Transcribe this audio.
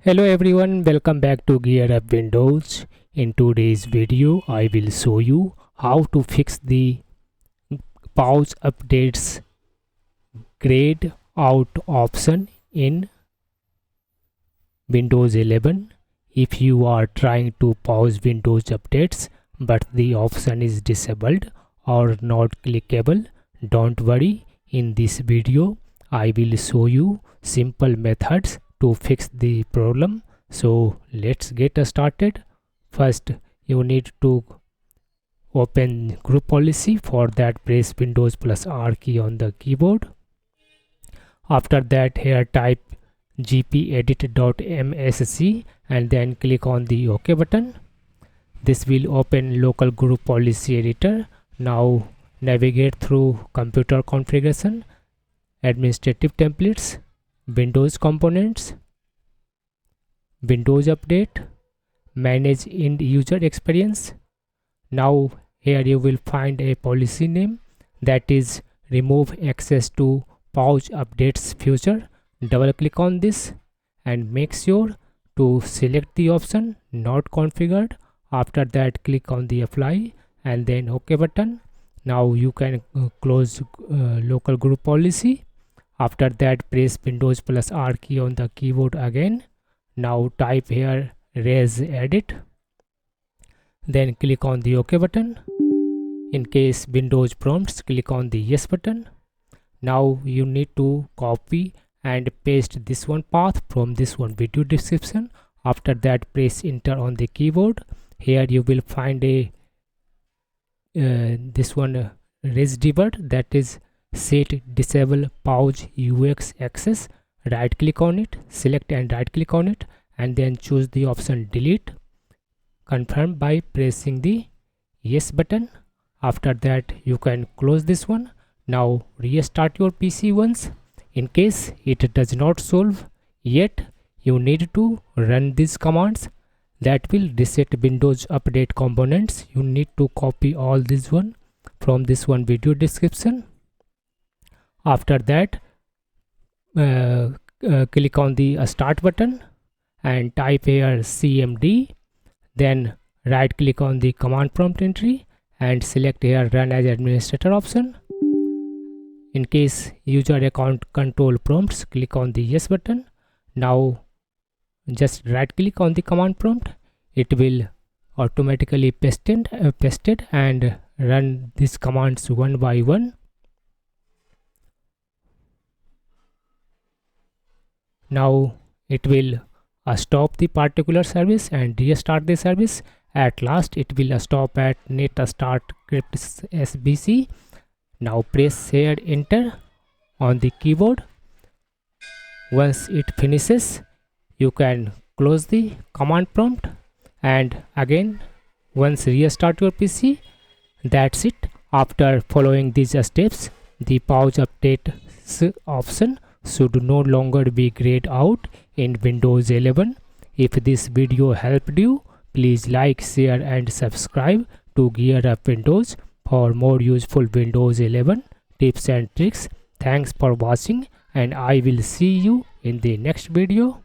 Hello everyone, welcome back to GearUpWindows. In today's video, I will show you how to fix the pause updates grayed out option in Windows 11. If you are trying to pause Windows updates but the option is disabled or not clickable, don't worry. In this video, I will show you simple methods to fix the problem. So let's get started. First, you need to open group policy. For that, press Windows plus R key on the keyboard. After that, here type gpedit.msc and then click on the OK button. This will open local group policy editor. Now navigate through computer configuration, administrative templates, Windows components, Windows update, manage end user experience. Now here you will find a policy name, that is remove access to pause updates feature. Double click on this and make sure to select the option not configured. After that, click on the apply and then OK button. Now you can close local group policy. After that, press Windows plus R key on the keyboard again. Now type here Registry Editor. Then click on the OK button. In case Windows prompts, click on the Yes button. Now you need to copy and paste this one path from this one video description. After that, press enter on the keyboard. Here you will find a this one Registry Editor, that is set disable pause UX access. Right click on it, select and right click on it, and then choose the option delete. Confirm by pressing the yes button. After that, you can close this one. Now restart your PC once. In case it does not solve yet, you need to run these commands that will reset Windows update components. You need to copy all this one from this one video description. After that, click on the start button and type here cmd. Then right click on the command prompt entry and select here run as administrator option. In case user account control prompts, click on the yes button. Now just right click on the command prompt. It will automatically pasted and run these commands one by one. Now it will stop the particular service and restart the service. At last it will stop at net start script sbc. Now press here enter on the keyboard. Once it finishes, you can close the command prompt and again once restart your PC. That's it. After following these steps, the pause update option should no longer be grayed out in Windows 11. If this video helped you, please like, share and subscribe to GearUpWindows for more useful Windows 11 tips and tricks. Thanks for watching and I will see you in the next video.